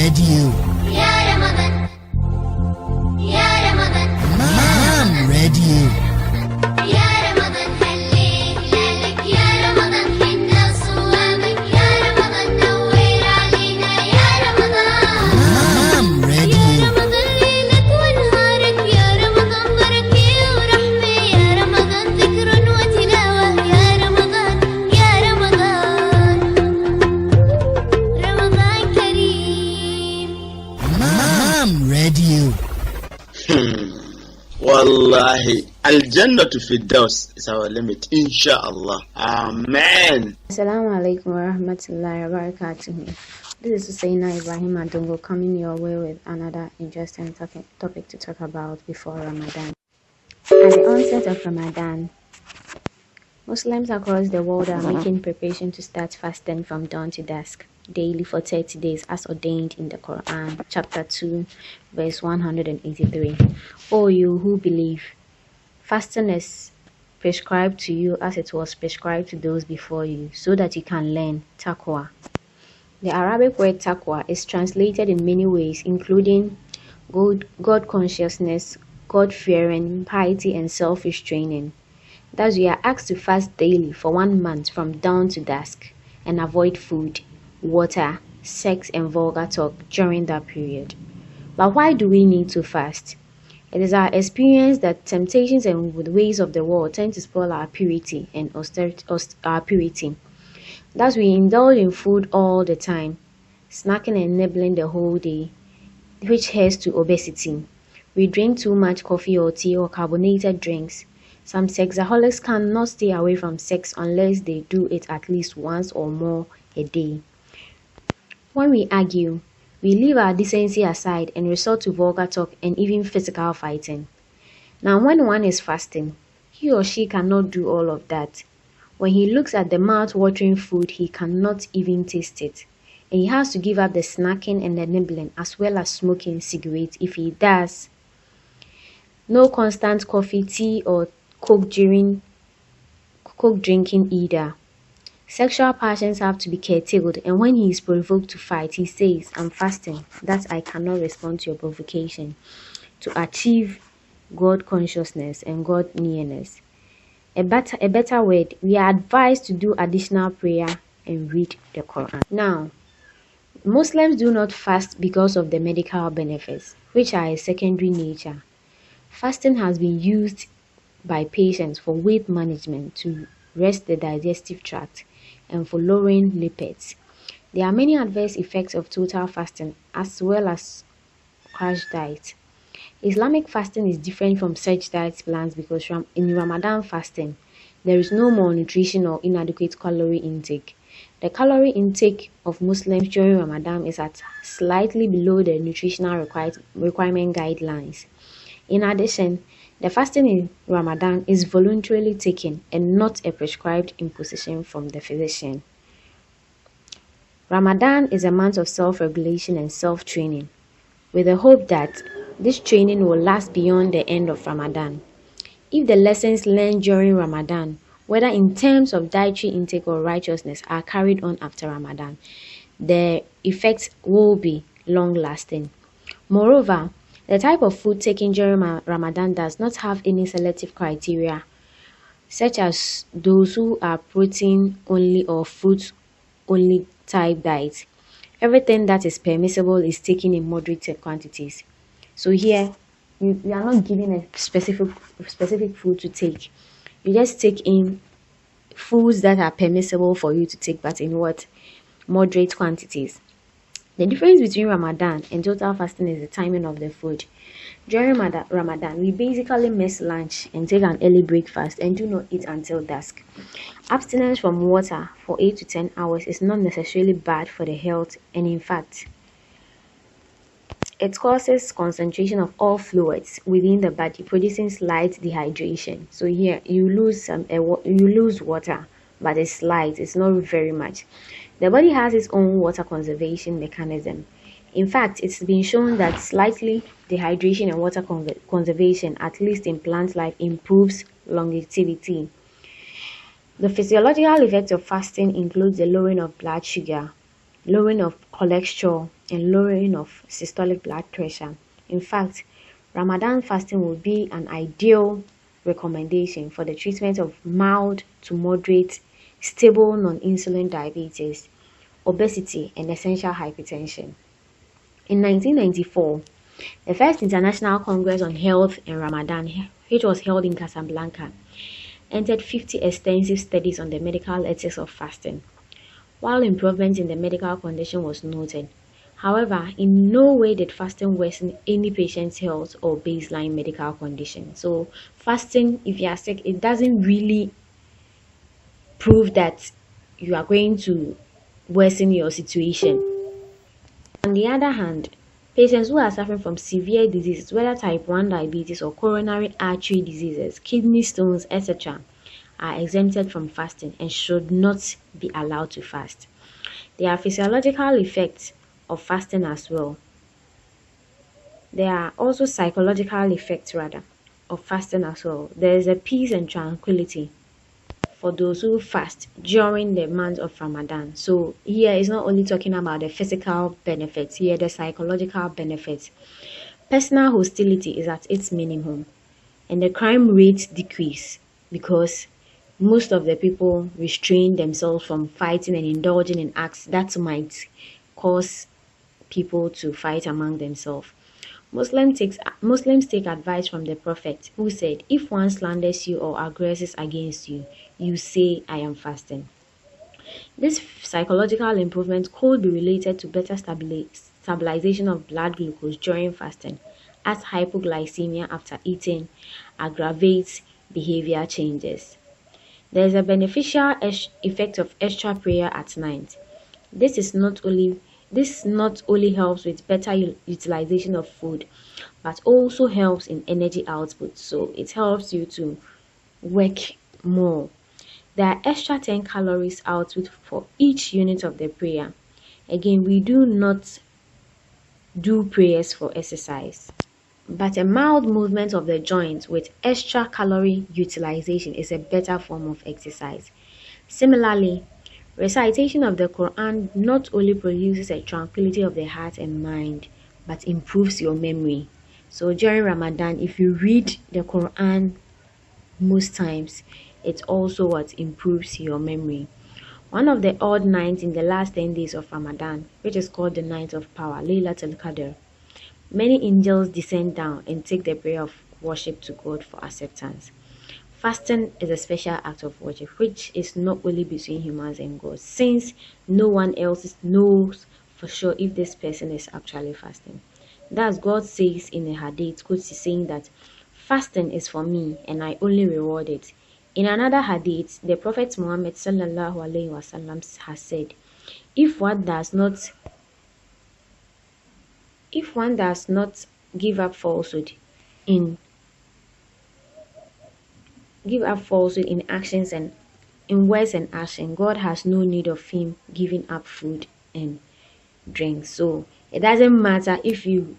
Radio. Mom Radio. Wallahi, Al-Jannah to Firdaus is our limit, inshallah. Amen. Assalamu alaikum wa rahmatullahi wa barakatuh. This is Husseina Ibrahim Adongo coming your way with another interesting topic to talk about before Ramadan. At the onset of Ramadan, Muslims across the world are making preparation to start fasting from dawn to dusk, daily for 30 days as ordained in the Quran, chapter 2, verse 183. O you who believe, fasting is prescribed to you as it was prescribed to those before you, so that you can learn taqwa. The Arabic word taqwa is translated in many ways, including God consciousness, God-fearing, piety, and self-restraining. Thus, we are asked to fast daily for 1 month from dawn to dusk and avoid food, water, sex, and vulgar talk during that period. But why do we need to fast? It is our experience that temptations and the ways of the world tend to spoil our purity and our purity. Thus, we indulge in food all the time, snacking and nibbling the whole day, which heads to obesity. We drink too much coffee or tea or carbonated drinks. Some sexaholics cannot stay away from sex unless they do it at least once or more a day. When we argue, we leave our decency aside and resort to vulgar talk and even physical fighting. Now, when one is fasting, he or she cannot do all of that. When he looks at the mouth-watering food, he cannot even taste it. And he has to give up the snacking and the nibbling as well as smoking cigarettes if he does. No constant coffee, tea, or coke drinking either. Sexual passions have to be curtailed, and when he is provoked to fight, he says, "I'm fasting, that I cannot respond to your provocation," to achieve God consciousness and God nearness. A better word, we are advised to do additional prayer and read the Quran. Now, Muslims do not fast because of the medical benefits, which are a secondary nature. Fasting has been used by patients for weight management, to rest the digestive tract, and for lowering lipids. There are many adverse effects of total fasting as well as crash diet. Islamic fasting is different from such diet plans because in Ramadan fasting, there is no malnutrition or inadequate calorie intake. The calorie intake of Muslims during Ramadan is at slightly below the nutritional requirement guidelines. In addition, the fasting in Ramadan is voluntarily taken and not a prescribed imposition from the physician. Ramadan is a month of self-regulation and self-training, with the hope that this training will last beyond the end of Ramadan. If the lessons learned during Ramadan, whether in terms of dietary intake or righteousness, are carried on after Ramadan, the effects will be long-lasting. Moreover, the type of food taken during Ramadan does not have any selective criteria, such as those who are protein only or fruit only type diet. Everything that is permissible is taken in moderate quantities. So here, you are not given a specific food to take. You just take in foods that are permissible for you to take, but in what? Moderate quantities. The difference between Ramadan and total fasting is the timing of the food. During Ramadan, we basically miss lunch and take an early breakfast and do not eat until dusk. Abstinence from water for 8 to 10 hours is not necessarily bad for the health, and in fact, it causes concentration of all fluids within the body, producing slight dehydration. So here, you lose water, but it's slight, it's not very much. The body has its own water conservation mechanism. In fact, it's been shown that slightly dehydration and water conservation, at least in plant life, improves longevity. The physiological effects of fasting include the lowering of blood sugar, lowering of cholesterol, and lowering of systolic blood pressure. In fact, Ramadan fasting will be an ideal recommendation for the treatment of mild to moderate stable non-insulin diabetes, obesity, and essential hypertension. In 1994, the first International Congress on Health and Ramadan, which was held in Casablanca, entered 50 extensive studies on the medical ethics of fasting. While improvement in the medical condition was noted, however, in no way did fasting worsen any patient's health or baseline medical condition. So fasting, if you are sick, it doesn't really prove that you are going to worsen your situation. On the other hand, patients who are suffering from severe diseases, whether type 1 diabetes or coronary artery diseases, kidney stones, etc., are exempted from fasting and should not be allowed to fast. There are physiological effects of fasting as well. There are also psychological effects of fasting as well. There is a peace and tranquility for those who fast during the month of Ramadan. So here is not only talking about the physical benefits, here the psychological benefits. Personal hostility is at its minimum and the crime rate decrease because most of the people restrain themselves from fighting and indulging in acts that might cause people to fight among themselves. Muslims take advice from the Prophet, who said, if one slanders you or aggresses against you, you say, I am fasting. This psychological improvement could be related to better stabilization of blood glucose during fasting, as hypoglycemia after eating aggravates behavior changes. There is a beneficial effect of extra prayer at night. This not only helps with better utilization of food, but also helps in energy output. So it helps you to work more. There are extra 10 calories output for each unit of the prayer. Again, we do not do prayers for exercise, but a mild movement of the joints with extra calorie utilization is a better form of exercise. Similarly, recitation of the Quran not only produces a tranquility of the heart and mind, but improves your memory. So during Ramadan, if you read the Quran most times, it also what improves your memory. One of the odd nights in the last 10 days of Ramadan, which is called the night of power, Laylatul Qadr, many angels descend down and take the prayer of worship to God for acceptance. Fasting is a special act of worship, which is not only between humans and God, since no one else knows for sure if this person is actually fasting. Thus, God says in the Hadith, saying that fasting is for me and I only reward it. In another Hadith, the Prophet Muhammad sallallahu alaihi wasallam has said, if one does not give up falsehood in actions and in words and action, God has no need of him giving up food and drink. So it doesn't matter if you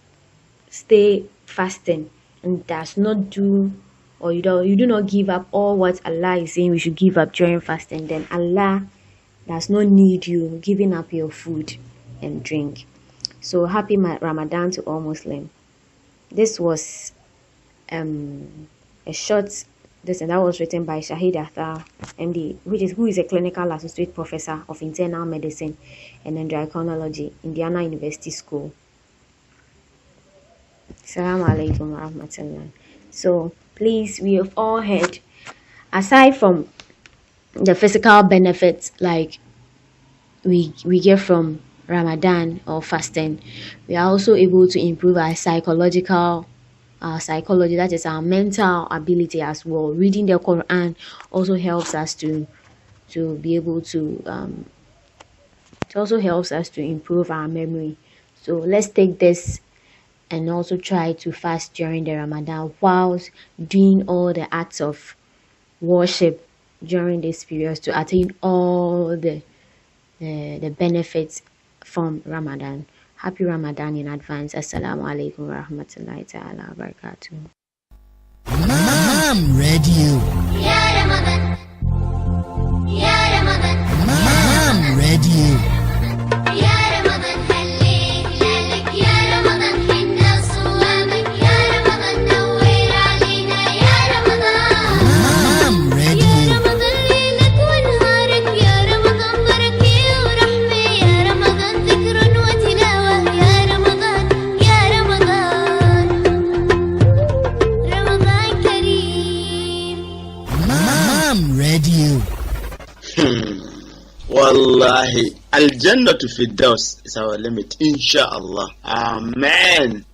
stay fasting and does not do, or you do not give up all what Allah is saying we should give up during fasting, then Allah does not need you giving up your food and drink. So happy Ramadan to all Muslims. This was a short and that was written by Shahid Athar, MD, who is a clinical associate professor of internal medicine and endocrinology, Indiana University School. Assalamu alaikum wa rahmatullah. So please, we have all heard, aside from the physical benefits like we get from Ramadan or fasting, we are also able to improve our psychology, that is our mental ability as well. Reading the Quran also helps us to be able to it also helps us to improve our memory. So let's take this and also try to fast during the Ramadan whilst doing all the acts of worship during this period to attain all the benefits from Ramadan. Happy Ramadan in advance. Assalamu alaikum wa rahmatullahi ta'ala wa barakatuh. Mom Radio. Ya Ramadan. Ya Ramadan. Mom Radio. Ya Ramadan. Wallahi, Al Jannah to Firdaus is our limit, inshallah. Amen.